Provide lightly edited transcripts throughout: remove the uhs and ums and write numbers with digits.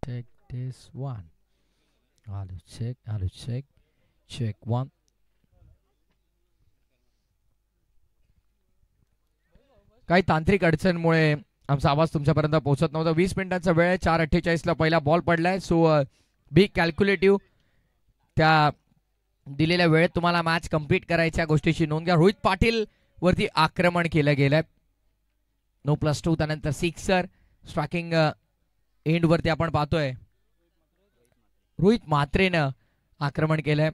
take this one. I'll check one. काही तांत्रिक अडचणमुळे आमचा आवाज तुमच्यापर्यंत पोहोचत नव्हता. 20 मिनिटांचा वेळ आहे. 4:48 ला पहिला बॉल पडलाय. सो बी कॅल्क्युलेटिव्ह. त्या दिलेल्या वेळेत तुम्हाला मॅच कंप्लीट करायच्या गोष्टीची नोंद घ्या. रोहित पाटील वरती आक्रमण केलं गेलंय. नो +2. त्यानंतर सिक्सर. स्ट्रायकिंग एंड वरती आपण पाहतोय रोहित म्हात्रेनं आक्रमण केलंय.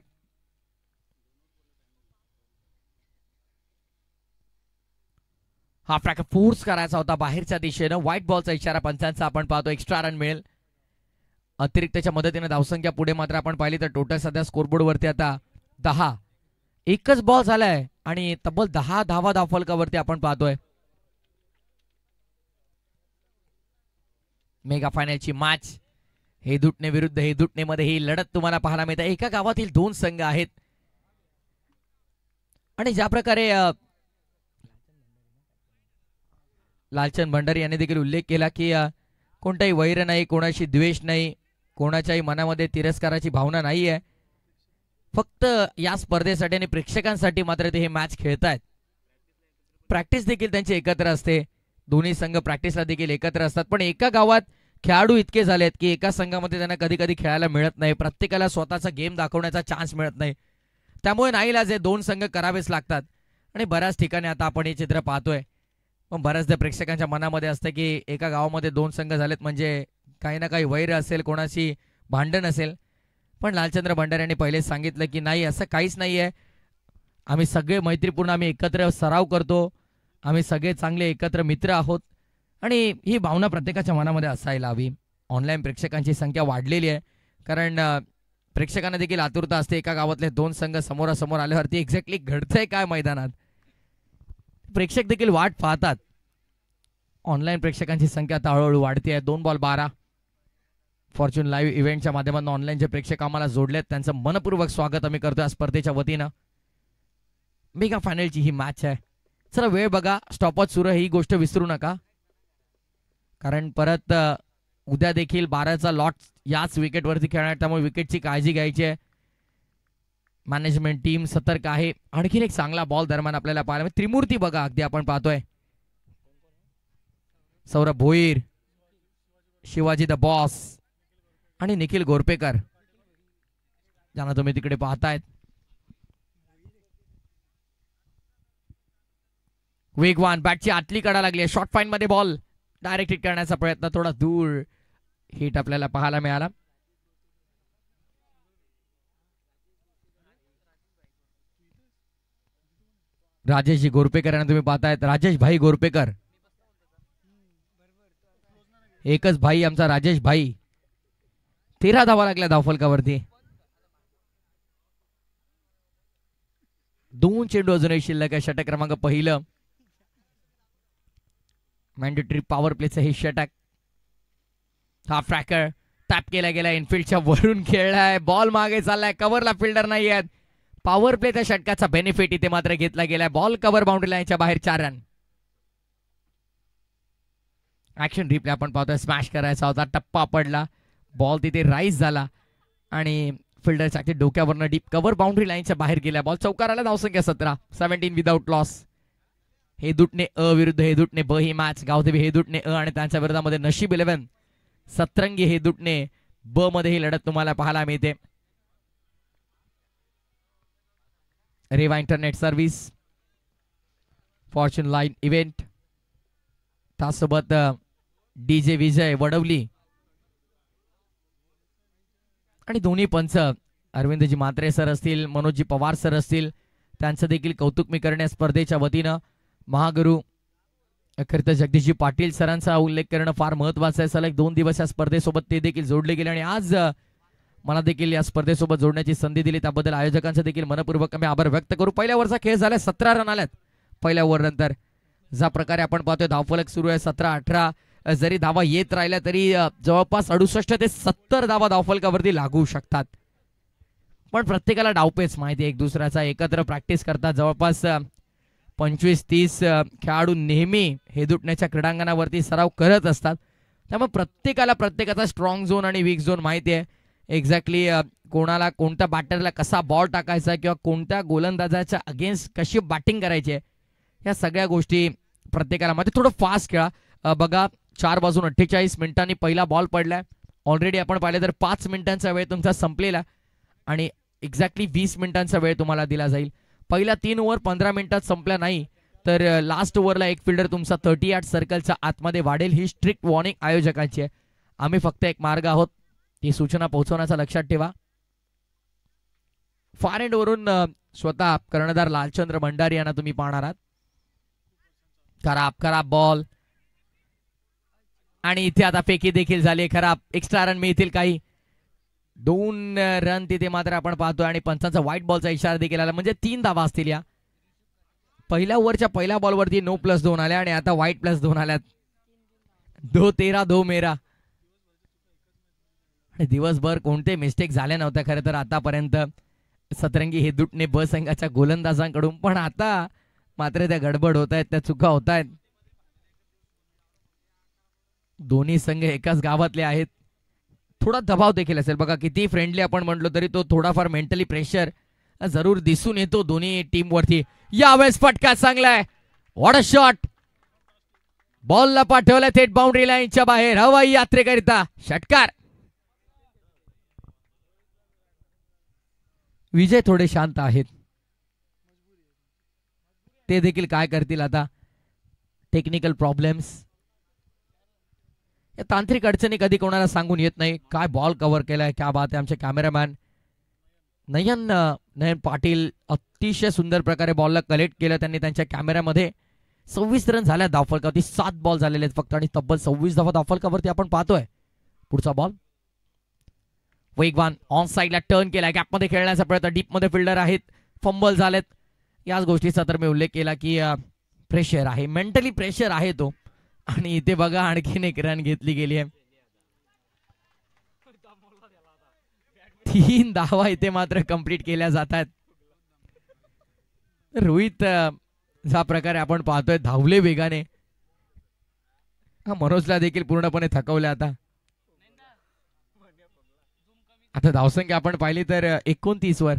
हा फ्रॅक फोर्स करायचा होता बाहेरच्या दिशेनं. व्हाईट बॉलचा इशारा पंचांचा आपण पाहतो. एक्स्ट्रा रन मिळेल. अतिरिक्तच्या मदतीने धावसंख्या पुढे मात्र आपण पाहिली तर टोटल सध्या स्कोरबोर्ड वरती आता 10. एकच बॉल झालाय आणि तब्बल 10 धावा धावफलकावरती आपण पाहतोय. मेगा फायनलची मॅच हेदुटणे विरुद्ध हेदुटणे मध्ये ही लढत तुम्हाला पाहायला मिळते. एका गावातील 2 संघ आहेत आणि ज्या प्रकारे लालचंद भंडारी यांनी देखील उल्लेख केला की कोणताही वैर नाही, कोणाशी द्वेष नाही, कोणाच्याही मनामध्ये तिरस्काराची भावना नाहीये. फक्त या स्पर्धेसाठी आणि प्रेक्षकांसाठी मात्र ते हे मॅच खेळतायत. प्रॅक्टिस देखील त्यांची एकत्र असते. दोन्ही संघ प्रॅक्टिसला देखील एकत्र असतात. पण एका गावात खेळाडू इतके झालेत की एका संघामध्ये त्यांना कधी कधी खेळायला मिळत नाही. प्रत्येकाला स्वतःचा गेम दाखवण्याचा चान्स मिळत नाही. त्यामुळे नाईलाज आहे 2 संघ करावेच लागतात. आणि बऱ्याच ठिकाणी आता आपण हे चित्र पाहतोय. पण बऱ्याचदा प्रेक्षकांच्या मनामध्ये असतं की एका गावामध्ये 2 संघ झालेत म्हणजे काही ना काही वैर असेल, कोणाशी भांडण असेल. पण लालचंद्र भंडारी यांनी पहिलेच सांगितलं की नाही, असं काहीच नाही आहे. आम्ही सगळे मैत्रीपूर्ण, आम्ही एकत्र सराव करतो, आम्ही सगळे चांगले एकत्र मित्र आहोत आणि ही भावना प्रत्येकाच्या मनामध्ये असायला हवी. ऑनलाईन प्रेक्षकांची संख्या वाढलेली आहे कारण प्रेक्षकांना देखील आतुरता असते एका गावातले 2 संघ समोरासमोर आल्यावरती एक्झॅक्टली घडतंय काय मैदानात. प्रेक्षक देखील वाट पाहतात. ऑनलाईन प्रेक्षकांची संख्या आता हळूहळू वाढते आहे. 2 बॉल 12. फॉर्च्यून लाईव्ह इव्हेंटच्या माध्यमातून ऑनलाईन जे प्रेक्षक आम्हाला जोडलेत त्यांचं मनपूर्वक स्वागत आम्ही करतोय या स्पर्धेच्या वतीनं. मेगा फायनलची ही मॅच आहे. चला वेळ बघा, स्टॉपच सुरू आहे, ही गोष्ट विसरू नका कारण परत उद्या देखील 12चा लॉट याच विकेटवरती खेळणार. त्यामुळे विकेटची काळजी घ्यायची आहे. मॅनेजमेंट टीम सतर्क आहे. आणखीन एक चांगला बॉल दरम्यान आपल्याला पाहायला त्रिमूर्ती बघा अगदी आपण पाहतोय. सौरभ भोईर, शिवाजी द बॉस आणि निखिल गोरपेकर ज्यांना तुम्ही तिकडे पाहतायत. वेगवान बॅटची आतली कडा लागली. शॉर्ट फाईन मध्ये बॉल डायरेक्ट हिट करण्याचा प्रयत्न, थोडा दूर हिट आपल्याला पाहायला मिळाला. राजेशजी गोरपेकर यांना तुम्ही पाहतायत. राजेश भाई गोरपेकर, एकच भाई आमचा राजेश भाई. 13 धावा लागल्या धावफलकावरती. 2 चेंडू अजूनही शिल्लक आहे. षटक क्रमांक पहिलं. मॅन्डेटरी पॉवर प्लेचं हे षटक. हा फ्रॅकर टॅप केला गेला. इनफिल्डच्या वरून खेळलाय. बॉल मागे चाललाय. कव्हरला फिल्डर नाही आहेत. पॉवर प्लेच्या षटकाचा बेनिफिट इथे मात्र घेतला गेलाय. बॉल कव्हर बाउंड्री लाईनच्या बाहेर 4 रन. ऍक्शन रिप्ले आपण पाहतोय. स्मॅश करायचा होता, टप्पा पडला, बॉल तिथे राईज झाला आणि फिल्डरच्या डोक्यावरनं डीप कव्हर बाउंड्री लाईनच्या बाहेर गेला. बॉल चौकार आला. धावसंख्या 17. 17 विदाउट लॉस. हेदुटणे अ विरुद्ध हेदुटणे ब ही मॅच. गावदेवी हेदुटणे अ आणि त्यांच्या विरोधामध्ये नशीब 11 सतरंगी हेदुटणे ब मध्ये ही लढत तुम्हाला पाहायला मिळते. Reva internet service, fortune line event, त्यासोबत डीजे विजय वडवली आणि दोन्ही पंच अरविंदजी म्हात्रे सर असतील, मनोजजी पवार सर असतील, त्यांचं देखील कौतुक मी करण्या स्पर्धेच्या वतीनं. महागुरु खरं तर जगदीशजी पाटील सरांचा उल्लेख करणं फार महत्वाचं आहे. सलग 2 दिवस या स्पर्धेसोबत ते देखील जोडले गेले आणि आज मला देखील या स्पर्धेसोबत जोडण्याची संधी दिली. त्याबद्दल आयोजकांचा देखील मनपूर्वक आम्ही आभार व्यक्त करू. पहिल्या ओव्हरचा खेळ झाला. 17 रन आल्यात पहिल्या ओव्हर नंतर. ज्या प्रकारे आपण पाहतोय धावफलक सुरू आहे 17-18. जरी धावा येत राहिल्या तरी जवळपास 68 ते 70 धावा धावफलकावरती लागू शकतात. पण प्रत्येकाला डावपेच माहिती, एक दुसऱ्याचा एकत्र प्रॅक्टिस करतात. जवळपास 25-30 खेळाडू नेहमी हेदुटण्याच्या क्रीडांगणावरती सराव करत असतात. त्यामुळे प्रत्येकाला प्रत्येकाचा स्ट्रॉंग झोन आणि वीक झोन माहिती आहे. एक्झॅक्टली कोणाला कोणत्या बॅटरला कसा बॉल टाकायचा किंवा कोणत्या गोलंदाजाच्या अगेन्स्ट कशी बॅटिंग करायची आहे, या सगळ्या गोष्टी प्रत्येकाला माहिती. थोडं फास्ट खेळा. बघा 4:48 पहिला बॉल पडलाय. ऑलरेडी आपण पाहिलं तर 5 मिनिटांचा वेळ तुमचा संपलेला आणि एक्झॅक्टली 20 मिनिटांचा वेळ तुम्हाला दिला जाईल. पहिल्या 3 ओव्हर 15 मिनिटात संपल्या नाही तर लास्ट ओव्हरला एक फिल्डर तुमचा 38 सर्कलच्या आतमध्ये वाढेल. ही स्ट्रिक्ट वॉर्निंग आयोजकांची आहे. आम्ही फक्त एक मार्ग आहोत, ती सूचना पोहोचवण्याचा लक्षात ठेवा. फार एंड वरून स्वतः कर्णधार लालचंद्र भंडारी यांना तुम्ही पाहणार आहात. खराब बॉल आणि इथे आता फेकी देखील झाली खराब. एक्स्ट्रा रन मिळतील काही. 2 रन तिथे मात्र आपण पाहतोय आणि पंचांचा व्हाईट बॉलचा इशारा देखील आला, म्हणजे 3 धावा असतील या. पहिल्या ओव्हरच्या पहिल्या बॉलवरती +2 आल्या आणि आता व्हाईट +2 आल्यात. 2-13 2 मेरा. दिवसभर कोणते मिस्टेक झाले नव्हते खरं तर आतापर्यंत सतरंगी हेदूटने ब संघाच्या गोलंदाजांकडून, पण आता मात्र त्या गडबड होत आहेत, त्या चुका होत आहेत. दोन्ही संघ एकाच गावातले आहेत. थोडा दबाव देखील असेल. बघा किती फ्रेंडली आपण म्हटलो तरी तो थोडाफार मेंटली प्रेशर जरूर दिसून येतो दोन्ही टीमवरती. यावेळेस फटका चांगलाय. What a shot. बॉलला पाठवलं थेट बाउंड्री लाईनच्या बाहेर. हवाई यात्रेकरिता षटकार. विजय थोडे शांत आहेत. ते देखील काय करतील आता. टेक्निकल प्रॉब्लेम्स, या तांत्रिक अडचणी कधी कोणाला सांगून येत नाही. काय बॉल कव्हर केलाय, क्या बात आहे. आमचे कॅमेरामॅन नयन पाटील अतिशय सुंदर प्रकारे बॉलला कलेक्ट केलं त्यांनी त्यांच्या कॅमेऱ्यामध्ये. 26 रन झाल्या धावफलकावरती. 7 बॉल झालेले आहेत फक्त आणि तब्बल 26 धावा धावफलकावरती आपण पाहतोय. पुढचा बॉल वेगवान ऑन साईडला टर्न केला. गॅपमध्ये खेळण्याचा प्रयत्न. डीपमध्ये फिल्डर आहेत. फंबल झालेत. याच गोष्टीचा तर मी उल्लेख केला की प्रेशर आहे, मेंटली प्रेशर आहे तो. आणि इथे बघा आणखीन एक रन घेतली गेली आहे. 3 धावा इथे मात्र कंप्लीट केल्या जातात. रोहित ज्या प्रकारे आपण पाहतोय धावले वेगाने. मनोजला देखील पूर्णपणे थकवले. आता धावसंख्या आपण पाहिली तर 29 वर.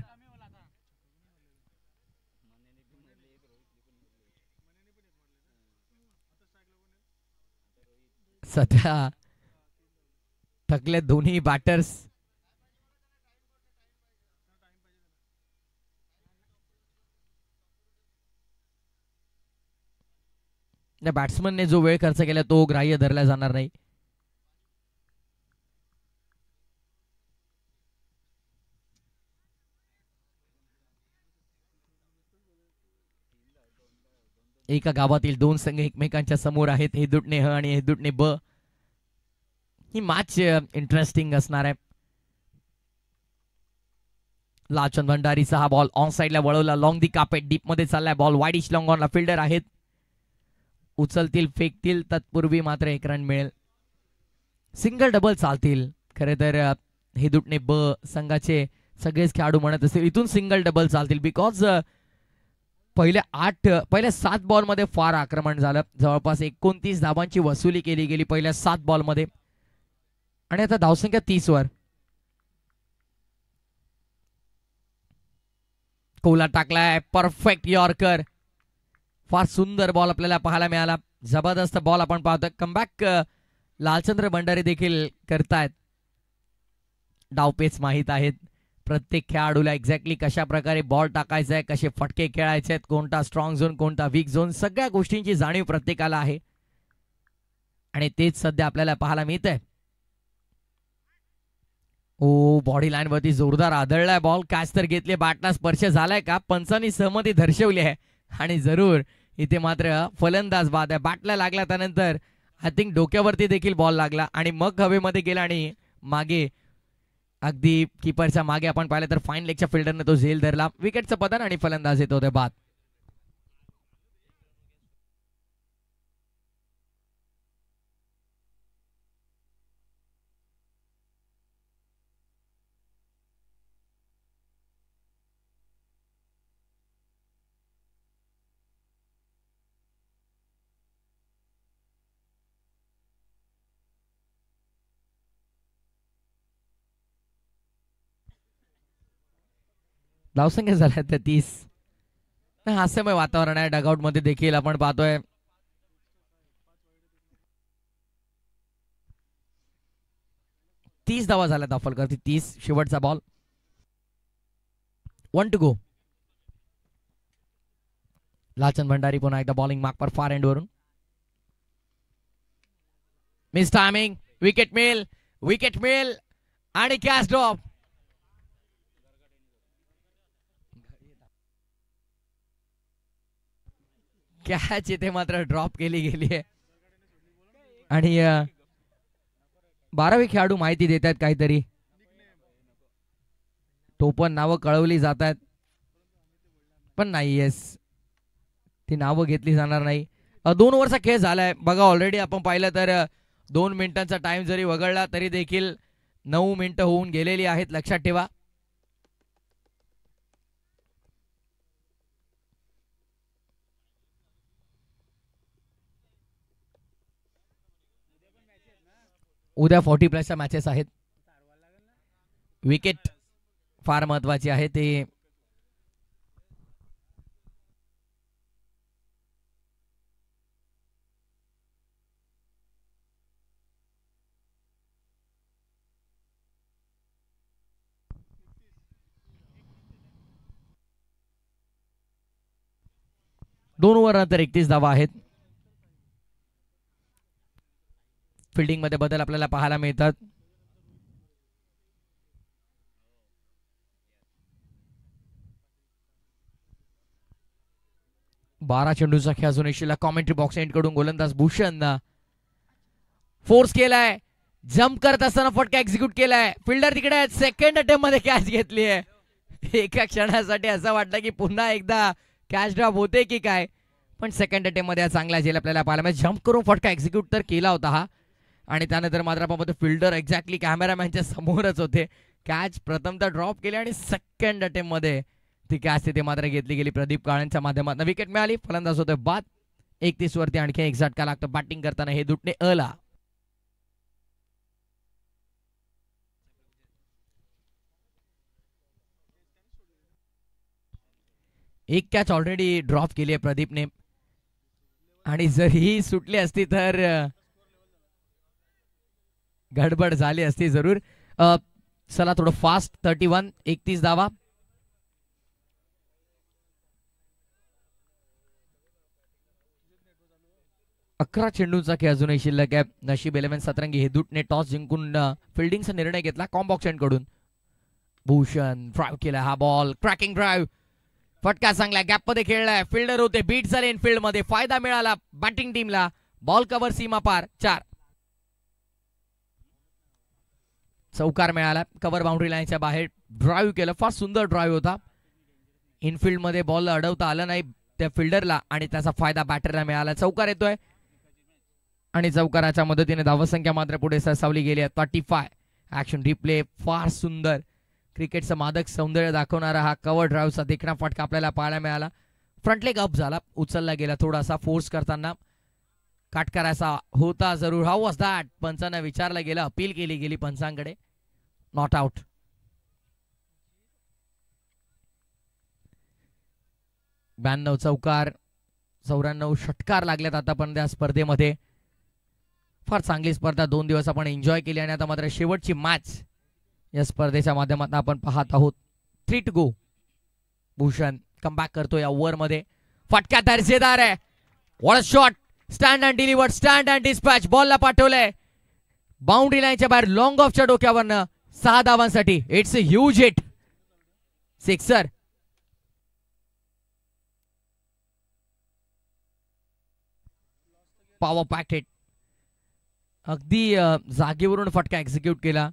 सध्या थकले दोन्ही बॅटर्स. बॅट्समनने जो वेळ खर्च केला तो ग्राह्य धरला जाणार नाही. एका गावातील 2 संघ एकमेकांच्या समोर आहेत. हेदुटणे ह आणि हेदुटणे ब. ही मॅच इंटरेस्टिंग असणार आहे. लालचंद भंडारीचा हा बॉल ऑन साइडला वळवला. लॉंग दी कापेट. डीप मध्ये चाललाय बॉल. वाईडिश लॉंग ऑनला फिल्डर आहेत. उचलतील फेकतील तत्पूर्वी मात्र 1 रन मिळेल. सिंगल डबल चालतील. खरे तर हेदुटणे ब संघाचे सगळेच खेळाडू म्हणत असतील इथून सिंगल डबल चालतील. बिकॉज पहिल्या 7 बॉल मध्ये फार आक्रमण झालं. जवळपास 29 धावांची वसुली केली गेली पहिल्या 7 बॉल मध्ये. आणि आता धावसंख्या 30 वर. कोला टाकलाय. Perfect yorker. फार सुंदर बॉल आपल्याला पाहायला मिळाला. जबरदस्त बॉल आपण पाहतोय. कमबॅक लालचंद्र भंडारी देखील करतायत. डावपेच माहीत आहेत प्रत्येक खेळाडूला एक्झॅक्टली कशा प्रकारे बॉल टाकायचा आहे, कसे फटके खेळायचे आहेत, कोणता स्ट्रॉंग झोन कोणता वीक झोन, सगळ्या गोष्टींची जाणीव प्रत्येकाला आहे. आणि तेच सध्या आपल्याला पाहायला मिळतंय. ओ बॉडी लाईन वरती जोरदार आदळलाय बॉल. कॅच तर घेतली. बॅटला स्पर्श झालाय का. पंचांनी सहमती दर्शवली आहे. आणि जरूर इथे मात्र फलंदाज बाद आहे. बॅटला लागला त्यानंतर आय थिंक डोक्यावरती देखील बॉल लागला आणि मग हवेमध्ये गेला आणि मागे अगदी कीपरच्या मागे आपण पाहिलं तर फाईन लेगच्या फिल्डरने तो झेल धरला. विकेटचं पतन आणि फलंदाज येतो ते बाद. धावसंख्या झाल्या त्या 30. हास्यमय वातावरण आहे डगआउट मध्ये देखील आपण पाहतोय. तीस धावा झाल्या दाफलकरती. 30 शेवटचा ball. 1 to go. Lalchand Bhandari पुन्हा एकदा bowling mark per far and वरून. Miss timing. विकेट मिळेल आणि कॅच ड्रॉप. कॅच इथे मात्र ड्रॉप केली गेली आहे आणि 12वे खेळाडू माहिती देत आहेत काहीतरी. टोपण नावं कळवली जात आहेत पण नाही. येस, ती नावं घेतली जाणार नाही. 2 ओव्हरचा खेळ झालाय बघा. ऑलरेडी आपण पाहिलं तर 2 मिनिटांचा टाइम जरी वगळला तरी देखील 9 मिनिटं होऊन गेलेली आहेत. लक्षात ठेवा. उद्या 40+ मॅचेस आहेत. विकेट फार महत्वाची आहे. ते दोन ओव्हर नंतर 31 धावा आहेत. फिल्डिंग मध्ये बदल आपल्याला पाहायला मिळतात. बारा चेंडूचा खेळ अजून येशील. कॉमेंट्री बॉक्स एंड कडून गोलंदाज भूषण फोर्स केलाय. जम्प करत असताना फटका एक्झिक्यूट केलाय. फिल्डर तिकडे सेकंड अटेम्प्ट मध्ये कॅच घेतली आहे. एका क्षणासाठी असं वाटलं की पुन्हा एकदा कॅच ड्रॉप होते की काय, पण सेकंड अटेम्प्ट मध्ये चांगला झेल आपल्याला पाहायला मिळाला. जम्प करून फटका एक्झिक्यूट तर केला होता हा आणि त्यानंतर मात्र आपण फिल्डर एक्झॅक्टली कॅमेरामॅनच्या समोरच होते. कॅच प्रथमतः ड्रॉप केली आणि सेकंड अटेम्प्ट मध्ये ती कॅच तिथे मात्र घेतली गेली. प्रदीप काळेंच्या माध्यमातून विकेट मिळाली. फलंदाज होतोय बाद. 31 वरती आणखी एक झटका लागतो. बॅटिंग करताना हे दुटणे अला. एक कॅच ऑलरेडी ड्रॉप केली आहे प्रदीपने आणि जर ही सुटली असती तर गडबड झाली असती जरूर. चला थोडं फास्ट. 31. 31 धावा. अकरा चेंडूंचा खेळ अजूनही शिल्लक आहे. नशीब 11 सतरंगी हे दुटने टॉस जिंकून फिल्डिंगचा निर्णय घेतला कॉम्बॉक्स कडून. भूषण ड्राईव्ह केला. हा बॉल क्रॅकिंग ड्राईव्ह. फटका चांगला गॅप मध्ये खेळलाय. फिल्डर होते. बीट झाले इनफिल्ड मध्ये. फायदा मिळाला बॅटिंग टीमला. बॉल कव्हर सीमा पार. 4. चौकार मिळाला. कव्हर बाउंड्री लाईनच्या बाहेर ड्राईव्ह केलं. फार सुंदर ड्राईव्ह होता. इनफिल्ड मध्ये बॉल अडवता आलं नाही त्या फिल्डरला आणि त्याचा फायदा बॅटरला मिळाला. चौकार येतोय आणि चौकाराच्या मदतीने धावसंख्या मात्र पुढे सरसावली गेली आहे. 35. Action replay. फार सुंदर क्रिकेटचं मादक सौंदर्य दाखवणारा हा कव्हर ड्राईव्हचा देखणा फटका आपल्याला पाहायला मिळाला. फ्रंट लेग अप झाला. उचलला गेला थोडासा फोर्स करताना. काट करायचा होता जरूर. How was that. पंचांना विचारलं गेलं. अपील केली गेली पंचांकडे. Not out. ब्याण्णव चौकार 94 षटकार लागलेत आतापर्यंत या स्पर्धेमध्ये. फार चांगली स्पर्धा 2 दिवस आपण एन्जॉय केली आणि आता मात्र शेवटची मॅच या स्पर्धेच्या माध्यमातून आपण पाहत आहोत. 3 टू गो. भूषण कमबॅक करतो या ओव्हर मध्ये. फटका दर्जेदार आहे. What a shot. Stand and delivered. Stand and dispatch. बॉलला पाठवलंय बाउंड्री लाईनच्या बाहेर लॉंग ऑफच्या डोक्यावरनं. 6 धावांसाठी. It's a huge hit. Sixer. Power packed hit. अगदी जागेवरून फटका एक्झिक्यूट केला.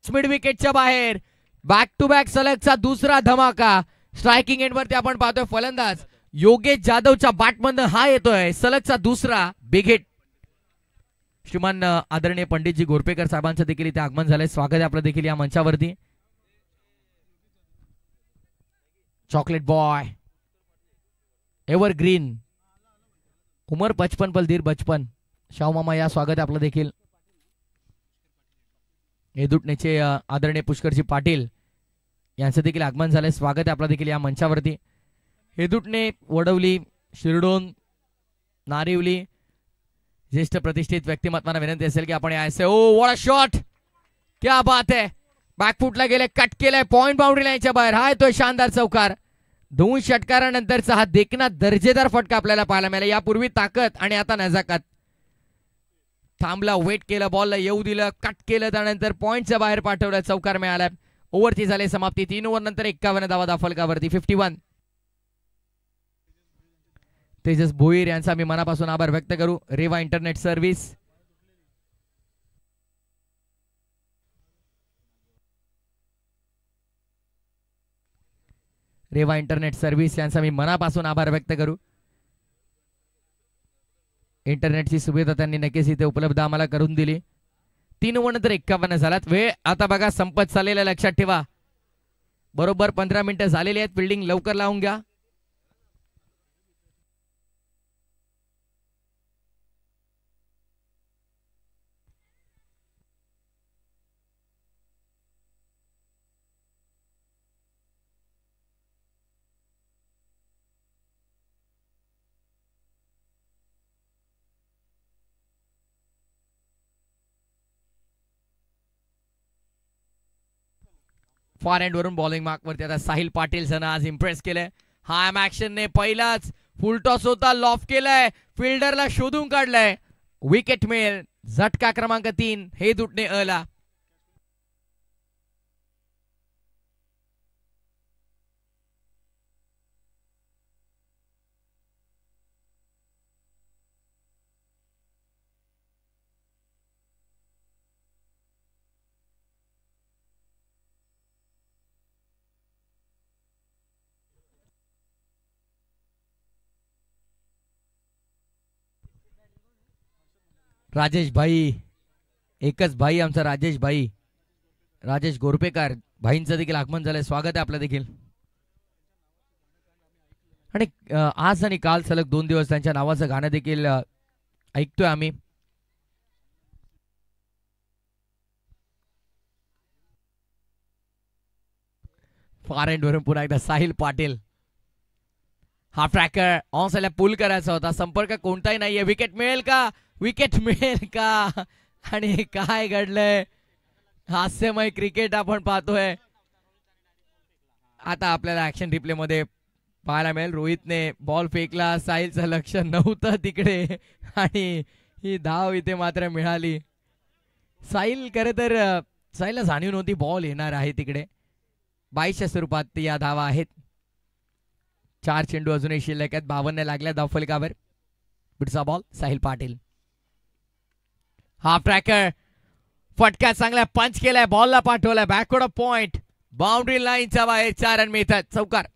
मिड विकेटच्या बाहेर. बॅक टू बॅक सलगचा दुसरा धमाका. स्ट्रायकिंग एंड वरती आपण पाहतोय फलंदाज योगेश जाधवच्या बॅटमधून हा येतोय सलगचा दुसरा बिग हिट. श्रीमान आदरणीय पंडितजी गोरपेकर साहेबांचं देखील इथे आगमन झालंय. स्वागत आहे आपलं देखील या मंचावरती. Chocolate boy. एव्हरग्रीन. उमर 55 पल धीर बचपन. शाहू मामा या स्वागत आहे आपलं देखील. हे दुटणेचे आदरणीय पुष्करजी पाटील यांचं देखील आगमन झालंय. स्वागत आहे आपला देखील या मंचावरती. हेदुटणे, वडवली, शिरडोन, नारिवली ज्येष्ठ प्रतिष्ठित व्यक्तिमत्वांना विनंती असेल की आपण यायचे. ओ व्हॉट अ शॉट, क्या बात आहे. बॅकफुटला गेले, कट केलाय, पॉइंट बाउंड्री लाईनच्या बाहेर. हा येतोय शानदार चौकार. 2 षटकारानंतरचा हा देखना दर्जेदार फटका आपल्याला पाहायला मिळाला. यापूर्वी ताकद आणि आता नजाकत. थांबला, वेट केलं, बॉलला येऊ दिलं, कट केलं, त्यानंतर पॉइंटच्या बाहेर पाठवलं, चौकार मिळाला. ओव्हरची झाली समाप्ती. 3 ओव्हर नंतर 51 धावा दाफलकावरती. 51. तेजस भोईर यांचा मी मनापासून आभार व्यक्त करू. Reva internet service, Reva internet service यांचा मी मनापासून आभार व्यक्त करू. इंटरनेटची सुविधा त्यांनी नक्कीच इथे उपलब्ध आम्हाला करून दिली. 3 ओव्हर नंतर 51 झालात. वेळ आता बघा संपत चाललेला, लक्षात ठेवा. बरोबर 15 मिनिटं झालेली आहेत. फिल्डिंग लवकर लावून घ्या. फॉर एंड वरून बॉलिंग मार्क वरती आता साहिल पाटील सण आज इम्प्रेस केलंय. हा ऍक्शन ने पहिलाच फुल टॉस होता, लॉफ केलाय, फिल्डरला शोधून काढलाय. विकेट मिळेल. झटका क्रमांक 3 हे दुटणे अला. राजेश भाई, एकच भाई आमचा राजेश भाई, राजेश गोरपेकर भाईंचं देखील आगमन झालंय. स्वागत आहे आपलं देखील. आणि आज आणि काल सलग 2 दिवस त्यांच्या नावाचं गाणं देखील ऐकतोय आम्ही. फार एंड वरून पुन्हा एकदा साहिल पाटील. हा ट्रॅकर ऑन साईडला पुल करायचा होता, संपर्क कोणताही नाहीये. विकेट मिळेल का, विकेट मिळेल का, आणि काय घडलंय. हास्यमय क्रिकेट आपण पाहतोय. आता आपल्याला ऍक्शन रिप्ले मध्ये पाहायला मिळेल. रोहितने बॉल फेकला, साहिलचं लक्ष नव्हतं तिकडे आणि ही धाव इथे मात्र मिळाली. साहिल खरं तर साहिलला जाणीव नव्हती बॉल येणार आहे तिकडे. 22च्या स्वरूपात या धावा आहेत. 4 चेंडू अजूनही शिल्लक आहेत. 52 लागल्या धावफलकावर. पुढचा ball Sahil Patil. Half tracker, फटका चांगला पंच केलाय, बॉलला पाठवलाय, बॅकवर्ड पॉइंट, बाउंड्री लाईनच्या बाहेर 4 रन मिळतात. चौकार.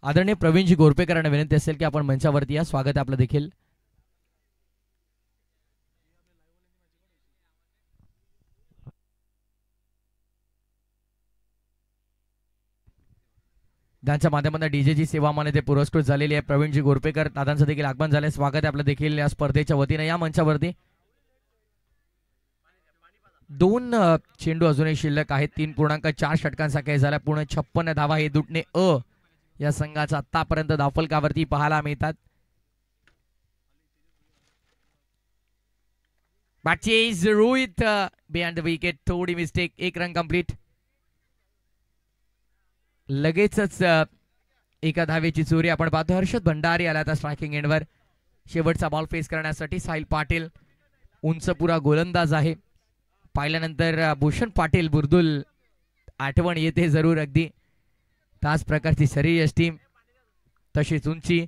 आदरणीय प्रवीणजी गोरपेकरांना विनंती असेल की आपण मंचावरती या. स्वागत आहे आपलं देखील. त्यांच्या माध्यमातून डीजेची सेवा मान्यते पुरस्कृत झालेली आहे. प्रवीणजी गोरपेकर दादांचं देखील आगमन झालंय. स्वागत आहे आपलं देखील या स्पर्धेच्या वतीने या मंचावरती. 2 चेंडू अजूनही शिल्लक आहेत. 3.4 षटकांचा खेळ झाला. पूर्ण 56 धावा हे दुटणे अ या संघाचा आतापर्यंत धावफलकावरती पाहायला मिळतात. बॅटचेज रोहित बिहाइंड द विकेट, थोडी मिस्टेक, 1 रन कंप्लीट. लगेचच एका धावेची चोरी आपण पाहतो. हर्षद भंडारी आला आता स्ट्रायकिंग एंडवर. शेवटचा बॉल फेस करण्यासाठी साहिल पाटील उंच पुरा गोलंदाज आहे. पाहिल्यानंतर भूषण पाटील बुर्दुल आठवण येते जरूर. अगदी त्याच प्रकारची शरीरयष्टी, तशीच उंची,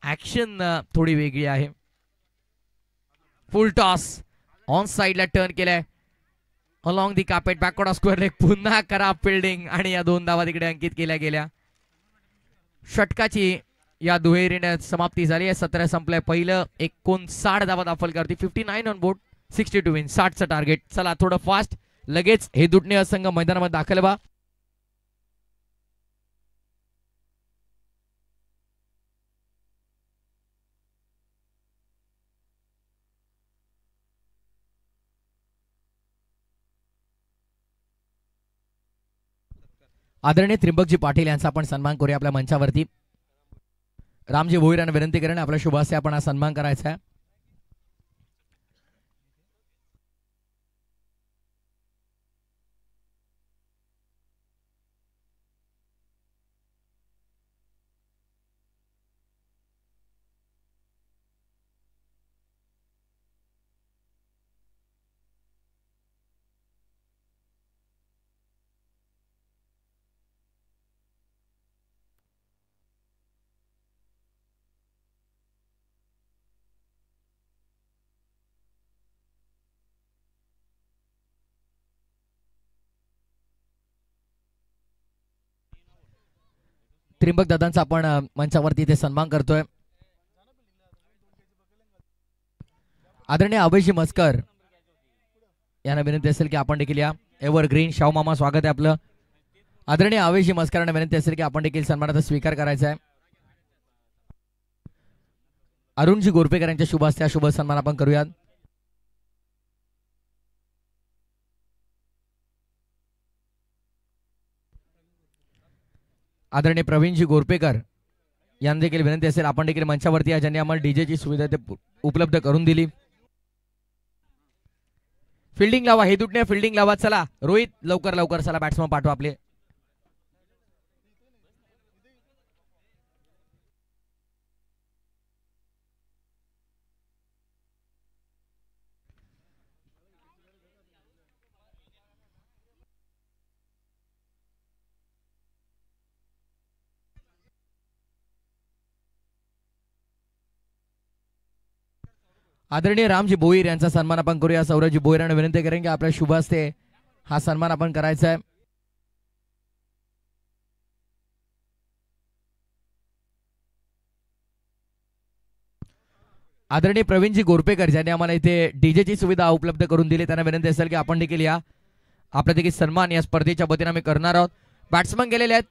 ऍक्शन थोडी वेगळी आहे. फुल टॉस ऑन साइडला टर्न केलाय along the carpet backward of square leg पुन्हा करा फिल्डिंग आणि या 2 धावा तिकडे अंकित केल्या गेल्या. षटकाची या दुहेरीने समाप्ती झाली आहे. 17 संपलंय पहिलं. 59 धावा दाखल करते. 59 ऑन बोर्ड 62 विन. 60चं टार्गेट. चला थोडं फास्ट लगेच हे दुटणे संघ मैदानामध्ये दाखल व्हा. आदरणीय त्रिंबकजी पाटील यांचा आपण सन्मान करूया आपल्या मंचावरती. रामजी भोईर यांना विनंती करेन आपल्या शुभास्ते आपण हा सन्मान करायचा आहे. त्रिंबक दादांचा आपण मंचावरती इथे सन्मान करतोय. आदरणीय अभयजी मस्कर यांना विनंती असेल की आपण देखील या. एव्हरग्रीन शाहू मामा स्वागत आहे आपलं. आदरणीय अभयजी मस्कर यांना विनंती असेल की आपण देखील सन्मानाचा स्वीकार करायचा आहे. अरुणजी गोरपेकर यांच्या शुभ हस्ते शुभ सन्मान आपण करूयात. आदरणीय प्रवीणजी गोरपेकर यांना देखील विनंती असेल आपण देखील मंचावरती या, ज्यांनी आम्हाला डीजेची सुविधा ते उपलब्ध करून दिली. फिल्डिंग लावा. हे दुटणे फिल्डिंग लावा. चला रोहित लवकर लवकर चला बॅट्समन पाठवा आपले. आदरणीय रामजी भोईर यांचा सन्मान आपण करूया. सौरभजी भोईर यांना विनंती करेन की आपल्या शुभ हस्ते हा सन्मान आपण करायचा आहे. आदरणीय प्रवीणजी गोरपेकर ज्यांनी आम्हाला इथे डीजेची सुविधा उपलब्ध करून दिली त्यांना विनंती असेल की आपण देखील या. आपला देखील सन्मान या स्पर्धेच्या वतीने आम्ही करणार आहोत. बॅट्समन गेलेले आहेत.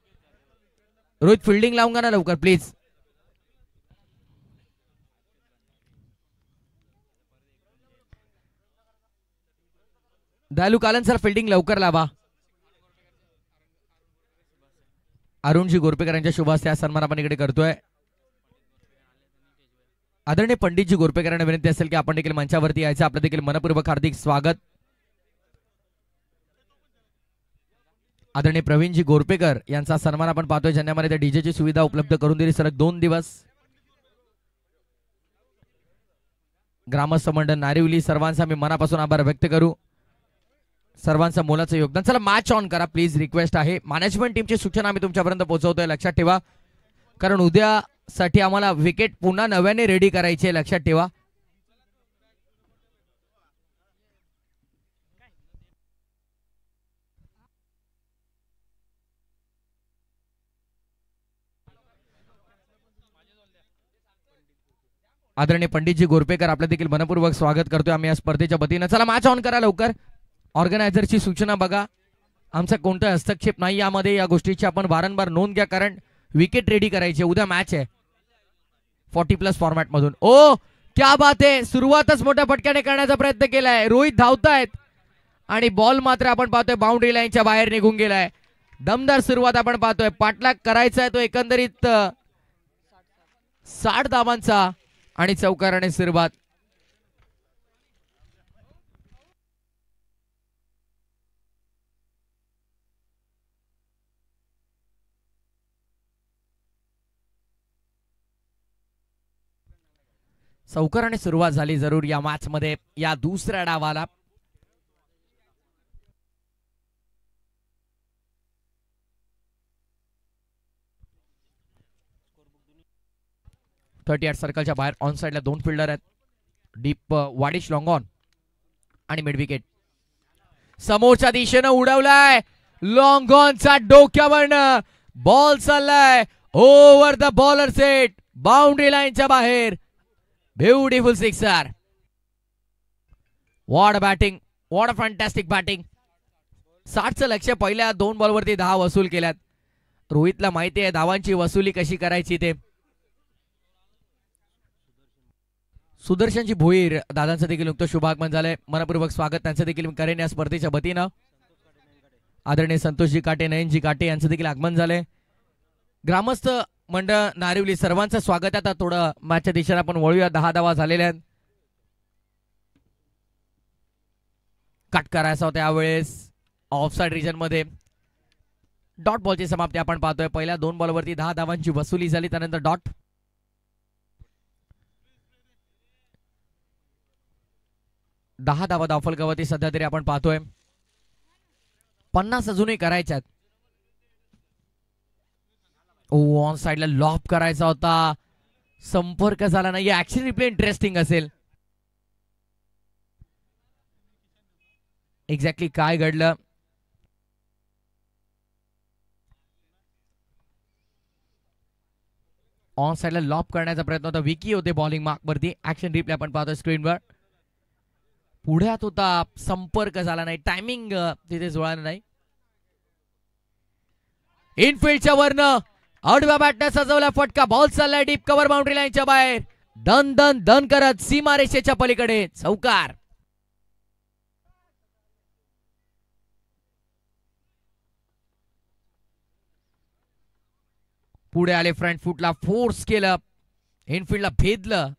रोहित फिल्डिंग लावून ना लवकर प्लीज. दयालू कालन सर फिल्डिंग लवकर लावा. अरुणजी गोरपेकर यांच्या शुभ हस्ते हा सन्मान आपण इकडे करतोय. आदरणीय पंडितजी गोरपेकर यांना विनंती असेल की आपण देखील मंचावरती यायचं. आपलं देखील मनपूर्वक हार्दिक स्वागत. आदरणीय प्रवीणजी गोरपेकर यांचा सन्मान आपण पाहतोय, ज्यांनी आम्हाला डीजेची सुविधा उपलब्ध करून दिली सलग 2 दिवस. ग्रामस्थ मंडळ नारिवली सर्वांचा मी मनापासून आभार व्यक्त करू. सर्वांचं मोलाचं योगदान. चला मॅच ऑन करा प्लीज. रिक्वेस्ट आहे. मॅनेजमेंट टीमची सूचना आम्ही तुमच्यापर्यंत पोहोचवतोय. लक्षात ठेवा कारण उद्यासाठी आम्हाला विकेट पुन्हा नव्याने रेडी करायची आहे. लक्षात ठेवा. आदरणीय पंडितजी गोरपेकर आपलं देखील मनपूर्वक स्वागत करतोय आम्ही या स्पर्धेच्या वतीनं. चला मॅच ऑन करा लवकर. ऑर्गनायझरची सूचना बघा. आमचा कोणता हस्तक्षेप नाही यामध्ये. या गोष्टीची आपण वारंवार नोंद घ्या कारण विकेट रेडी करायची. उद्या मॅच आहे 40+ फॉर्मॅट मधून. ओ क्या बात आहे. सुरुवातच मोठ्या फटक्याने करण्याचा प्रयत्न केलाय. रोहित धावतायत आणि बॉल मात्र आपण पाहतोय बाउंड्री लाईनच्या बाहेर निघून गेलाय. दमदार सुरुवात आपण पाहतोय. पाठलाग करायचा आहे तो एकंदरीत 60 धावांचा आणि चौकाराने सुरुवात. चौकाराने सुरुवात झाली जरूर या मॅच मध्ये. या दुसऱ्या डावाला .38 सर्कलच्या बाहेर ऑन साइडला 2 फिल्डर आहेत. डीप वाडिश लॉंग ऑन आणि मिड विकेट. समोरच्या दिशेनं उडवलाय, लॉंग ऑनचा डोक्यावरनं बॉल चाललाय over the bowler set, boundary लाईनच्या बाहेर. Beautiful sixer. What batting, what a fantastic batting. 60चं लक्ष पहिल्या 2 बॉलवरती 10 वसूल केल्यात. रोहितला माहिती आहे धावांची वसुली कशी करायची ते. सुदर्शनची भोईर दादांचं देखील नुकतं शुभागमन झालंय. मनपूर्वक स्वागत त्यांचं देखील करेन या स्पर्धेच्या वतीनं. आदरणीय संतोषजी काटे, नयनजी काटे यांचं देखील आगमन झालंय. ग्रामस्थ मंडळ नारिवली सर्वांचं स्वागत आहे. आता थोडं मॅचच्या दिशेने आपण वळूया. 10 धावा झालेल्या आहेत. कट करायचा होता यावेळेस ऑफसाइड रिजन मध्ये. डॉट बॉलची समाप्ती आपण पाहतोय. पहिल्या 2 बॉलवरती 10 धावांची वसुली झाली, त्यानंतर डॉट. 10 धावा धावफलकावरती सध्या तरी आपण पाहतोय. 50 अजूनही करायच्यात. ऑन साइडला लॉप करायचा होता, संपर्क झाला नाही. ऍक्शन रिप्ले इंटरेस्टिंग असेल. एक्झॅक्टली काय घडलं. ऑन साइडला लॉप करण्याचा प्रयत्न होता. विकी होते बॉलिंग मार्क वरती. ऍक्शन रिप्ले आपण पाहतोय स्क्रीनवर. पुढ्यात होता, संपर्क झाला नाही, टायमिंग तिथे जुळालं नाही. इनफिल्डच्या वरनं आडव्या बॅटने सजवला फटका. बॉल चाललाय डीप कव्हर बाउंड्री लाईनच्या बाहेर. दन दन दन करत सीमारेषेच्या पलीकडे चौकार. पुढे आले, फ्रंट फुटला फोर्स केलं, इनफिल्डला भेदलं.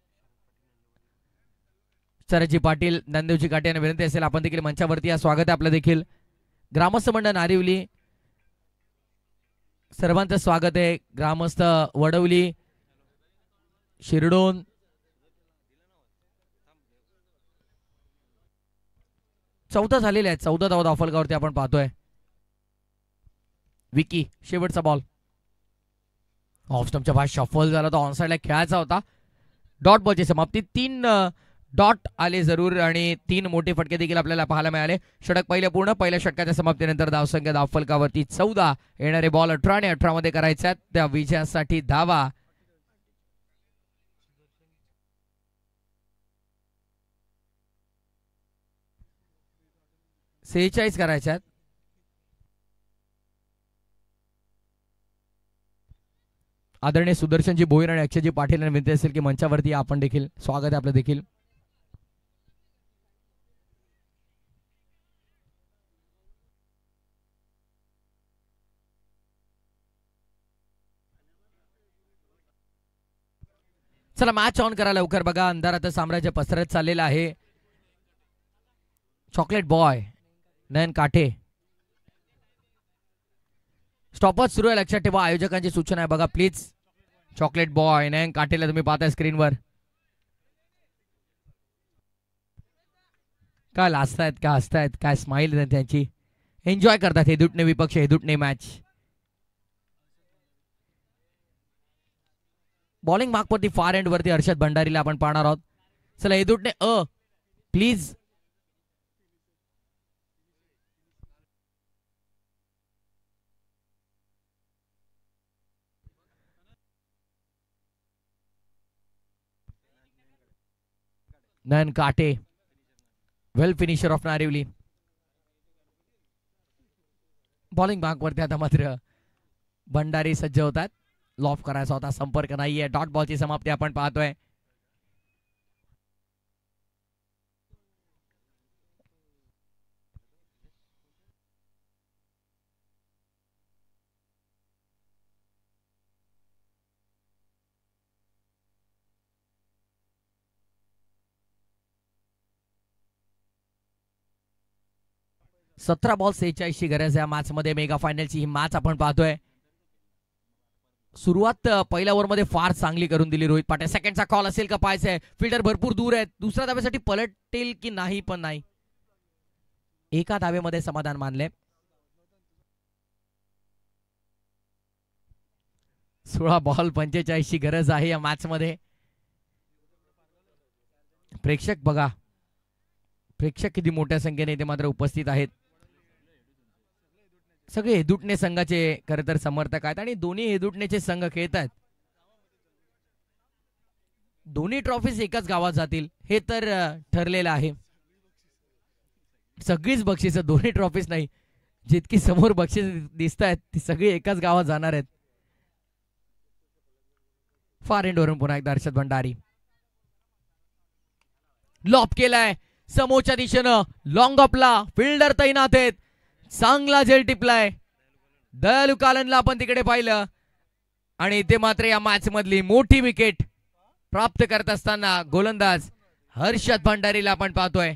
सरजी पाटील, नंदेवजी काटे यांना विनंती असेल आपण देखील मंचावरती या. स्वागत आहे आपलं देखील. ग्रामस्थ मंडळ नारिवली सर्वांचं स्वागत आहे. ग्रामस्थ वडवली, शिरडोन, चौथा झालेला आहे. 14 धावा धावफलकावरती आपण पाहतोय. विकी शेवटचा बॉल ऑफ स्टंपच्या बाहेर शफल झाला होता. ऑनसाइडला खेळायचा होता. डॉट बॉलची समाप्ती. 3 डॉट आले जरूर आणि 3 मोठे फटके देखील आपल्याला पाहायला मिळाले. षटक पहिले पूर्ण. पहिल्या षटकाच्या समाप्तीनंतर धावसंख्या धावफलकावरती 14. येणारे बॉल 18 आणि 18 मध्ये करायचे आहेत. त्या विजयासाठी धावा 46 करायच्या आहेत. आदरणीय सुदर्शनजी भोईर आणि अक्षयजी पाटील यांना विनंती असेल की मंचावरती आपण देखील. स्वागत आहे आपलं देखील. चला मॅच ऑन करा लवकर. बघा अंधारात साम्राज्य पसरत चाललेलं आहे. चॉकलेट बॉय नयन काठे. स्टॉपच सुरू आहे, लक्षात ठेवा. आयोजकांची सूचना आहे बघा प्लीज. चॉकलेट बॉय नयन काठेला तुम्ही पाहताय स्क्रीनवर. काय लाजतायत, काय हसतायत, काय स्माइल त्यांची. एन्जॉय करतात हेदुटणे विपक्ष, हेदुटणे मॅच. बॉलिंग मार्क वरती फार एंड वरती हर्षद भंडारीला आपण पाहणार आहोत. चला हेदुटणे प्लीज. नयन काटे वेल फिनिशर ऑफ नारिवली. बॉलिंग मार्क वरती आता मात्र भंडारी सज्ज होतात. लॉफ करायचा होता, संपर्क नाहीये. डॉट बॉलची समाप्ती आपण पाहतोय. सतरा बॉल 46 ची गरज आहे या मॅच मध्ये. मेगा फायनलची ही मॅच आपण पाहतोय. सुरुवात पहिल्या ओव्हरमध्ये फार चांगली करून दिली रोहित पाटील. सेकंडचा कॉल असेल का पाहायचंय. फिल्डर भरपूर दूर आहेत. दुसऱ्या धाब्यासाठी पलटेल की नाही, पण नाही. एका धाब्यामध्ये समाधान मानले. 16 बॉल 45 ची गरज आहे या मॅच मध्ये. प्रेक्षक बघा, प्रेक्षक किती मोठ्या संख्येने इथे मात्र उपस्थित आहेत. सगळे हेदुटणे संघाचे खरं तर समर्थक आहेत आणि दोन्ही हेदुटणेचे संघ खेळत आहेत. दोन्ही ट्रॉफीज एकाच गावात जातील हे तर ठरलेलं आहे. सगळीच बक्षिसं, दोन्ही ट्रॉफीज नाही, जितकी समोर बक्षीस दिसत आहेत ती सगळी एकाच गावात जाणार आहेत. फार एंडवरून पुन्हा एकदा हर्षद भंडारी लॉप केलाय समोरच्या दिशेनं. लॉंग ऑफला फिल्डर तैनात आहेत. चांगला झेल टिपलाय. दयालू कालनला आपण तिकडे पाहिलं आणि इथे मात्र या मॅच मधली मोठी विकेट प्राप्त करत असताना गोलंदाज हर्षद भंडारीला आपण पाहतोय.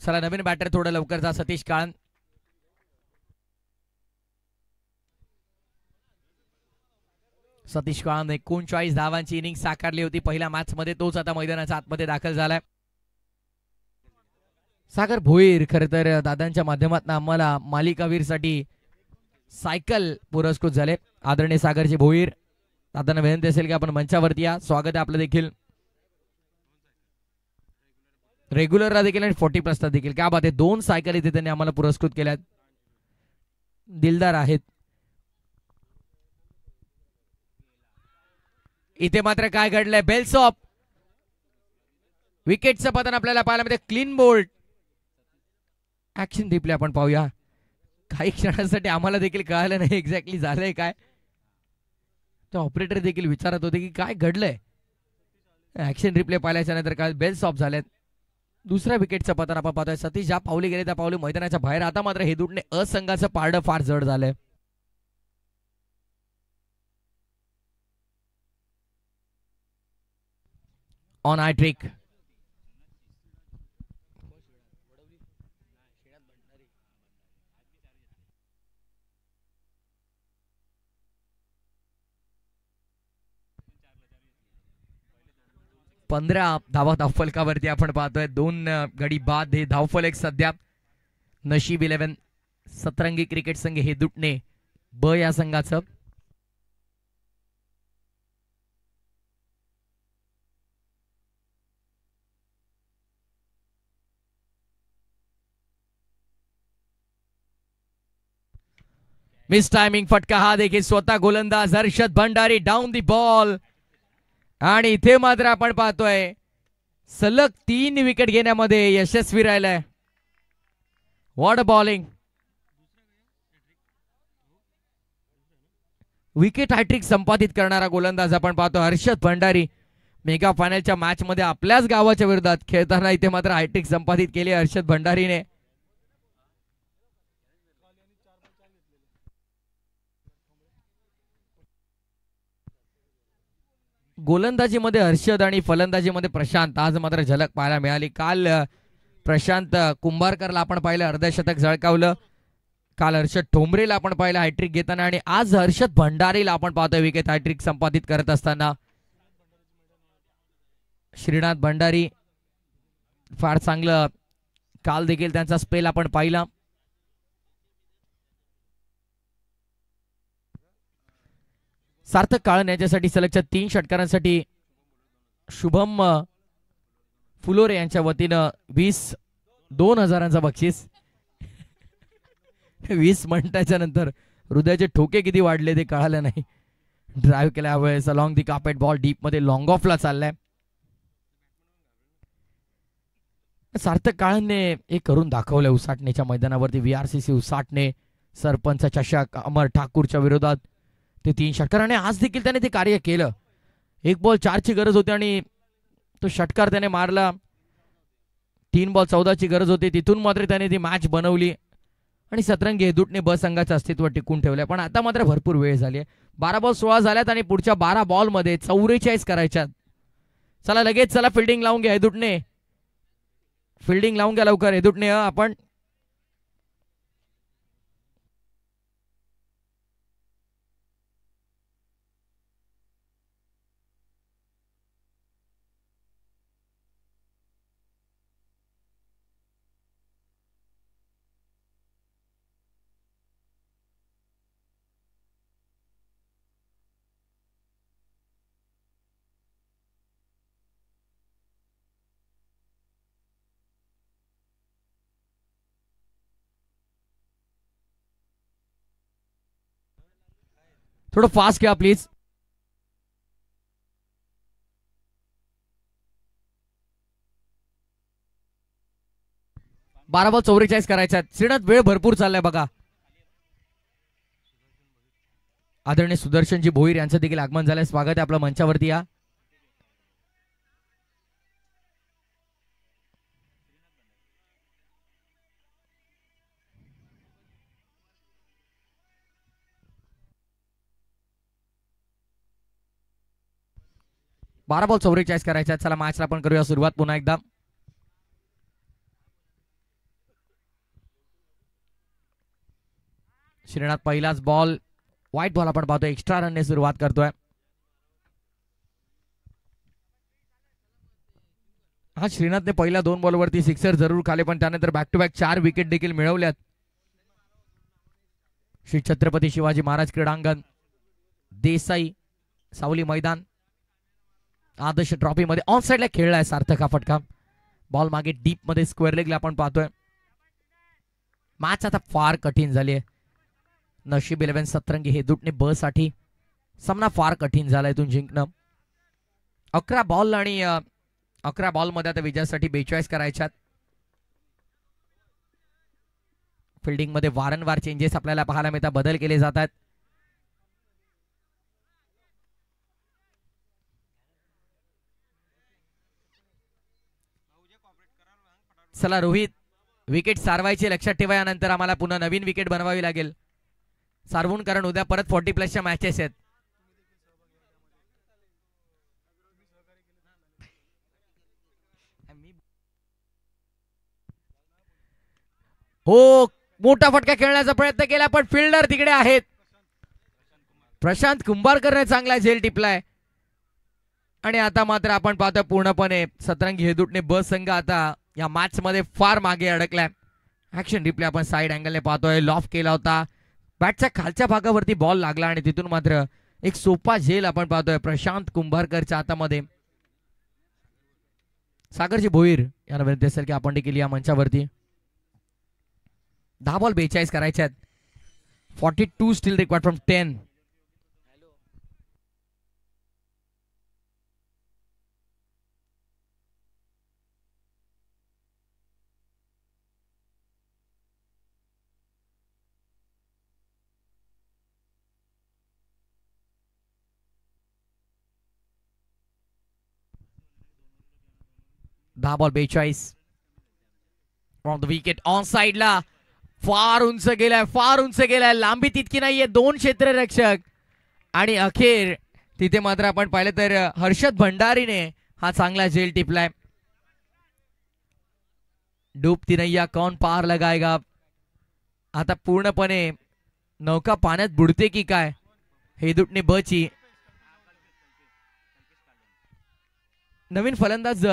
चला नवीन बॅटर थोडं लवकर जा. सतीश काळन सतीश काळन 39 धावांची इनिंग साकारली होती पहिल्या मॅच मध्ये. तोच आता मैदानाच्या आतमध्ये दाखल झालाय. सागर भोईर खरं तर दादांच्या माध्यमातून आम्हाला मालिकावीरसाठी सायकल पुरस्कृत झाले. आदरणीय सागरजी भोईर, दादांना विनंती असेल की आपण मंचावरती या. स्वागत आहे आपलं देखील. रेग्युलरला देखील आणि 40+ देखील. काय बात आहे, 2 सायकल इथे त्यांनी आम्हाला पुरस्कृत केल्यात. दिलदार आहेत. इथे मात्र काय घडलंय, बेल्सॉप विकेटचं पतन आपल्याला पाहायला मिळते. क्लीन बोल्ड ऍक्शन रिप्ले आपण पाहूया. काही क्षणांसाठी आम्हाला देखील कळालं नाही एक्झॅक्टली झालंय काय. तो ऑपरेटर देखील विचारत होते की काय घडलंय. ऍक्शन रिप्ले पाहिल्याच्या नंतर काय बेल्सॉप झालेत. दुसऱ्या विकेटचं पतन आपण पाहतोय. सतीश ज्या पावली गेले त्या पावली मैदानाच्या बाहेर. आता मात्र हेदुटणे असंघाचं पारडं फार जड झालंय. ऑन आय ट्रिक पंधरा धावा धावफलकावरती आपण पाहतोय. 2 गडी बाद हे धावफलक सध्या. नशीब 11 सतरंगी क्रिकेट संघ हेदुटणे ब या संघाचं. मिस टायमिंग फटका हा देखील स्वतः गोलंदाज Harshad Bhandari down the ball. आणि इथे मात्र आपण पाहतोय सलग 3 विकेट घेण्यामध्ये यशस्वी राहिलाय. What a bowling. Wicket hat trick संपादित करणारा गोलंदाज आपण पाहतो हर्षद भंडारी. मेगा फायनलच्या मॅच मध्ये आपल्याच गावाच्या विरोधात खेळताना इथे मात्र हॅट्रिक संपादित केली हर्षद भंडारीने. गोलंदाजीमध्ये हर्षद आणि फलंदाजीमध्ये प्रशांत आज मात्र झलक पाहायला मिळाली. काल प्रशांत कुंभारकरला आपण पाहिलं अर्धशतक झळकावलं. काल हर्षद ठोंबरेला आपण पाहिलं हॅट्रिक घेताना आणि आज हर्षद भंडारीला आपण पाहतोय विकेट हॅट्रिक संपादित करत असताना. श्रीनाथ भंडारी फार चांगलं काल देखील त्यांचा स्पेल आपण पाहिला. सार्थक काळन यांच्यासाठी सलगच्या 3 षटकारांसाठी शुभम फुलोरे यांच्या वतीनं 20,000 बक्षीस. 20 मिनिटाच्या नंतर हृदयाचे ठोके किती वाढले ते कळालं नाही. ड्राईव्ह केल्या वेळेस along the carpet ball deep मध्ये लॉंग ऑफला चाललाय. सार्थक काळनने एक करून दाखवलंय उसाटणेच्या मैदानावरती. VRCC उसाटणे सरपंच चषक अमर ठाकूरच्या विरोधात ते 3 षटकार आणि आज देखील त्याने ते कार्य केलं. 1 बॉल 4ची गरज होती आणि तो षटकार त्याने मारला. 3 बॉल 14ची गरज होती, तिथून मात्र त्याने ती मॅच बनवली आणि सतरंगी हेदुटणे ब संघाचं अस्तित्व टिकून ठेवलंय. पण आता मात्र भरपूर वेळ झाली आहे. 12 बॉल 16 झाल्यात आणि पुढच्या 12 बॉल मध्ये 44 करायच्यात. चला लगेच चला फिल्डिंग लावून घ्या हेदुटणे. फिल्डिंग लावून घ्या लवकर हेदुटणे. आपण थोडं फास्ट घ्या प्लीज. बारा बॉल 44 करायचा. श्रीनाथ वेळ भरपूर चाललाय बघा. आदरणीय सुदर्शनजी भोईर यांचं देखील आगमन झालंय. स्वागत आहे आपल्या मंचावरती. या बारा बॉल 44 करायच्या. चला मॅचला आपण करूया सुरुवात पुन्हा एकदा. श्रीनाथ पहिलाच बॉल व्हाईट बॉल आपण पाहतोय. एक्स्ट्रा रनने सुरुवात करतोय. हा श्रीनाथने पहिल्या 2 बॉलवरती सिक्सर जरूर खाले, पण त्यानंतर बॅक टू बॅक 4 विकेट देखील मिळवल्यात. श्री छत्रपती शिवाजी महाराज क्रीडांगण, देसाई सावली मैदान, आदर्श ट्रॉफी मध्ये ऑन साइडला खेळलाय सार्थक हा फटका. बॉल मागे डीप मध्ये स्क्वेअर लेगला आपण पाहतोय. मॅच आता फार कठीण झाली आहे. नशीब 11 सतरंगी हेदुटणे ब साठी सामना फार कठीण झाला इथून जिंकणं. 11 बॉल आणि 11 बॉल मध्ये आता विजयासाठी 42 करायच्यात. फिल्डिंग मध्ये वारंवार चेंजेस आपल्याला पाहायला मिळतात, बदल केले जातात. चला रोहित, विकेट सारवायची लक्षात ठेवा. यानंतर आम्हाला पुन्हा नवीन विकेट बनवावी लागेल सारवून, कारण उद्या परत 40+ मॅचेस आहेत. हो, मोठा फटका खेळण्याचा प्रयत्न केला, पण फिल्डर तिकडे आहेत. प्रशांत कुंभारकरने चांगला झेल टिपलाय. आणि आता मात्र आपण पाहतोय पूर्णपणे सतरंगी हेदुटणे ब संघ आता या मॅच मध्ये फार मागे अडकलाय. ऍक्शन रिप्ले आपण साइड अँगलने पाहतोय. लॉफ केला होता, बॅटच्या खालच्या भागावरती बॉल लागला आणि तिथून मात्र एक सोपा झेल आपण पाहतोय प्रशांत कुंभारकरच्या हातामध्ये. सागरजी भोईर यांना विनंती असेल की आपण देखील या मंचावरती. 10 बॉल 42 करायचे आहेत. 42 स्टील रिक्वायर्ड फ्रॉम 10. दहा ball 42 from the wicket. On साइडला फार उंच गेलाय, फार उंच गेलाय. लांबी तितकी नाहीये. 2 क्षेत्ररक्षक आणि अखेर तिथे मात्र आपण पाहिलं तर हर्षद भंडारीने हा चांगला झेल टिपलाय. डूबती नैया कौन पार लगाएगा. आता पूर्णपणे नौका पाण्यात बुडते की काय हेदुटणे बची. नवीन फलंदाज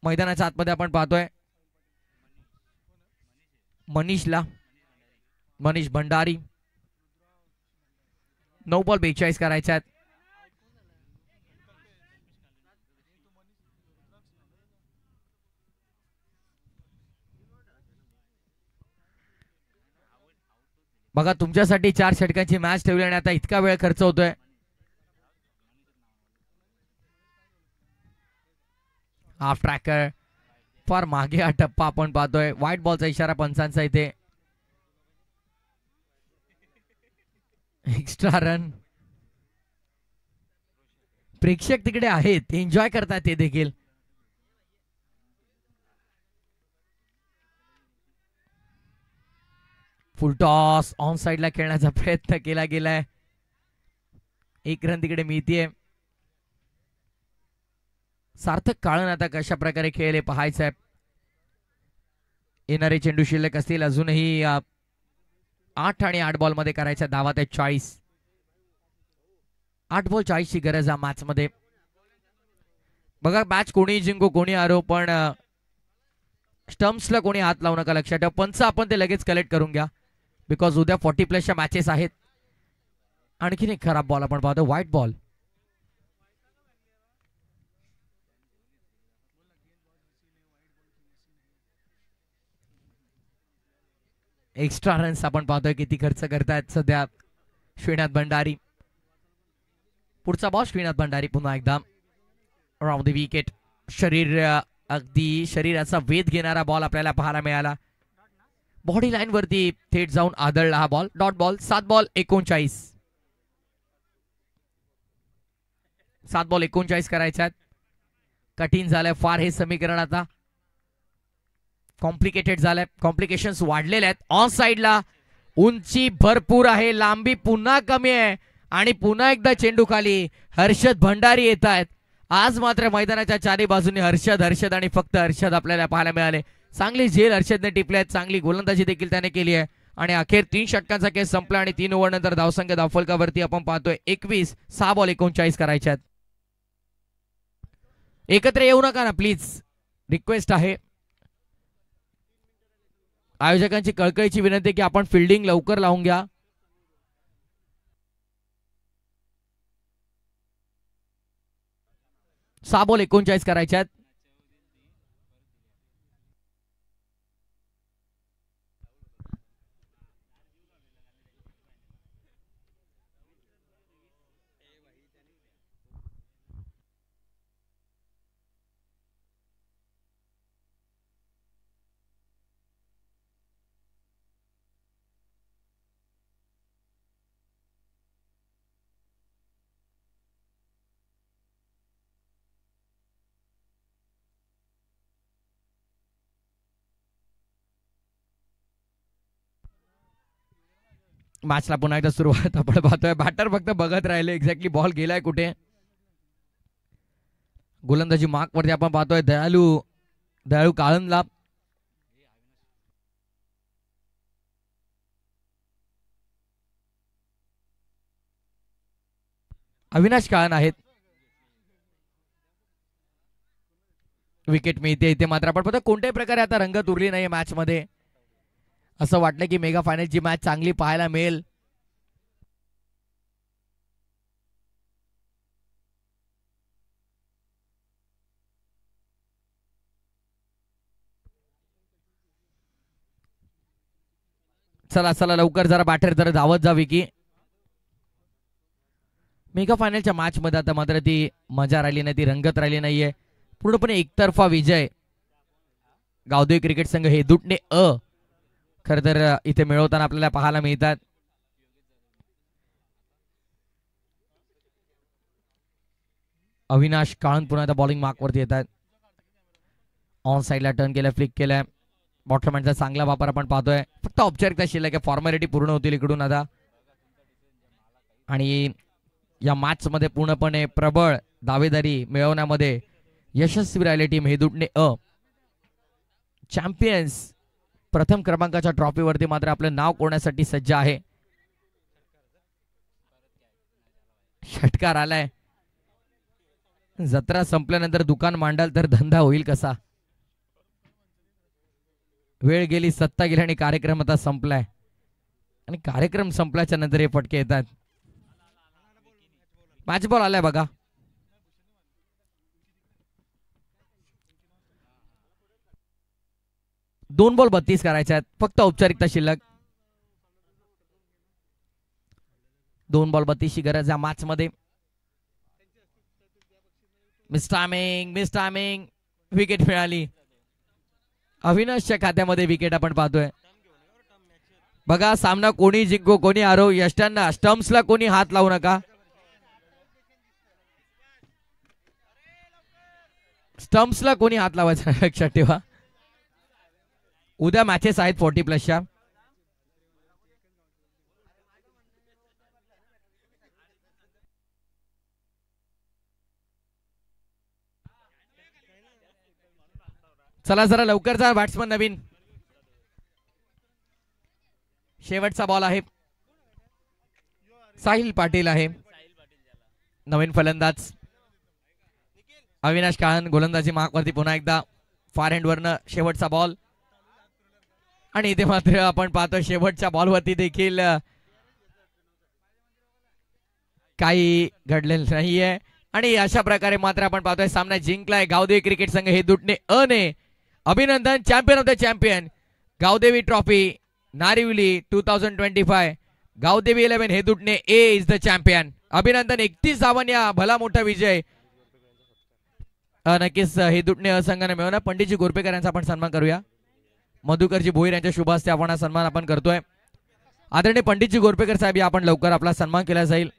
मैदानाच्या आतमध्ये आपण पाहतोय. मनीष भंडारी. 9 बॉल 42 करायचे आहेत. बघा, तुमच्यासाठी 4 षटकांची मॅच ठेवली आणि आता इतका वेळ खर्च होतोय. हाफ ट्रॅकर फार मागे हा टप्पा आपण पाहतोय. व्हाईट बॉलचा इशारा पंचांचा इथे. Extra run. प्रेक्षक तिकडे आहेत, एन्जॉय करतात ते देखील. फुल टॉस ऑन साइडला खेळण्याचा प्रयत्न केला गेलाय. 1 रन तिकडे मिळतीये. सार्थक काळन आता कशा प्रकारे खेळले पाहायचं आहे. येणारे चेंडू शिल्लक असतील अजूनही. 8 आणि 8 बॉल मध्ये करायच्या धावात आहे 40. 8 बॉल 40 ची गरज आहे मॅच मध्ये. बघा, मॅच कोणी जिंको कोणी हारो, पण स्टम्प्सला कोणी हात लावू नका. लक्षात ठेवा, पंच आपण ते लगेच कलेक्ट करून घ्या, बिकॉज उद्या 40+ मॅचेस आहेत. आणखीन एक खराब बॉल आपण पाहतो, व्हाईट बॉल. एक्स्ट्रा रन्स आपण पाहतोय किती खर्च करतायत सध्या श्रीनाथ भंडारी. पुढचा बॉल श्रीनाथ भंडारी पुन्हा एकदा राउंड द विकेट. अगदी शरीराचा वेध घेणारा बॉल आपल्याला पाहायला मिळाला. बॉडी लाईन वरती थेट जाऊन आदळला हा ball. Dot ball. 7 ball 39. 7 ball 39 करायच्यात. कठीण झालंय फार हे समीकरण आता. कॉम्प्लिकेटेड झालंय. कॉम्प्लिकेशन्स वाढलेले आहेत. ऑन साइडला उंची भरपूर आहे, लांबी पुन्हा कमी आहे आणि पुन्हा एकदा चेंडू खाली. हर्षद भंडारी येत आहेत. आज मात्र मैदानाच्या चारी बाजूने हर्षद आणि फक्त हर्षद आपल्याला पाहायला मिळाले. चांगली झेल हर्षदने टिपली आहे. चांगली गोलंदाजी देखील त्याने केली आहे आणि अखेर 3 षटकांचा केस संपला आणि 3 ओव्हर नंतर धावसंख्या धावफलकावरती आपण पाहतोय 21. 6 बॉल 39 करायच्यात. एकत्र येऊ नका ना प्लीज, रिक्वेस्ट आहे. आयोजकांची कळकळीची विनंती की आपण फिल्डिंग लवकर लावून घ्या. सहा बॉल 39 करायच्यात. मॅचला पुन्हा एकदा सुरुवात आपण पाहतोय. बॅटर फक्त बघत राहिले एक्झॅक्टली बॉल गेलाय कुठे. गोलंदाजी मार्क वरती आपण पाहतोय दयाळू काळनला. अविनाश काळन आहेत. विकेट मिळते इथे मात्र आपण पाहतो कोणत्याही प्रकारे आता रंगत उरली नाही मॅच मध्ये. असं वाटलं की मेगा फायनलची मॅच चांगली पाहायला मिळेल. चला चला लवकर जरा बॅटर जरा धावत जावी की मेगा फायनलच्या मॅच मध्ये आता मात्र ती मजा राहिली नाही, ती रंगत राहिली नाहीये. पूर्णपणे एकतर्फा विजय गावदेवी क्रिकेट संघ हे दुटणे खर तर इथे मिळवताना आपल्याला पाहायला मिळतात. अविनाश काळन पुन्हा आता बॉलिंग मार्क वरती येतात. ऑन साइडला टर्न केलं, फ्लिक केलंय. बॉटरमॅनचा चांगला वापर आपण पाहतोय. फक्त औपचारिकता शिल्लक आहे, फॉर्मॅलिटी पूर्ण होतील इकडून आता. आणि या मॅच मध्ये पूर्णपणे प्रबळ दावेदारी मिळवण्यामध्ये यशस्वी राहिली टीम हे दुटणे चॅम्पियन्स प्रथम क्रमांकाच्या ट्रॉफीवरती मात्र आपलं नाव कोरण्यासाठी सज्ज आहे. षटकार आलाय. जत्रा संपल्यानंतर दुकान मांडाल तर धंदा होईल कसा. वेळ गेली, सत्ता गेली आणि कार्यक्रम आता संपलाय. आणि कार्यक्रम संपल्याच्या नंतर हे फटके येतात. मॅच बॉल आलाय बघा. दोन बॉल 32 करायचे आहेत. फक्त औपचारिकता शिल्लक. 2 बॉल 32 ची गरज या मॅच मध्ये. मिस टायमिंग विकेट मिळाली. अविनाशच्या खात्यामध्ये विकेट आपण पाहतोय. बघा सामना कोणी जिंको कोणी हारो, यष्टांना स्टम्प्सला कोणी हात लावू नका. स्टम्प्सला कोणी हात लावायचा लक्षात ठेवा. उद्या मॅचेस आहेत 40+च्या. चला जरा लवकर जा बॅट्समन नवीन. शेवटचा बॉल आहे. साहिल पाटील आहे नवीन फलंदाज. अविनाश काळन गोलंदाजी मार्क वरती पुन्हा एकदा फार हँड वरनं शेवटचा बॉल. आणि इथे मात्र आपण पाहतो शेवटच्या बॉलवरती देखील काही घडलेलं नाहीये. आणि अशा प्रकारे मात्र आपण पाहतोय सामना जिंकलाय गावदेवी क्रिकेट संघ हे दुटणे ने. अभिनंदन, champion of the champion Gavdevi trophy Narivali 2025 Gavdevi 11 हे Dutne A is the champion. अभिनंदन. 31 धावन या भला मोठा विजय नक्कीच हे दुटणे संघाने मिळवला. पंडितजी गोरपेकर यांचा आपण सन्मान करूया. मधुकरजी भोईर यांच्या शुभ हस्ते आपण हा सन्मान आपण करतोय. आदरणीय पंडितजी गोरपेकर साहेब या आपण लवकर आपला सन्मान केला जाईल.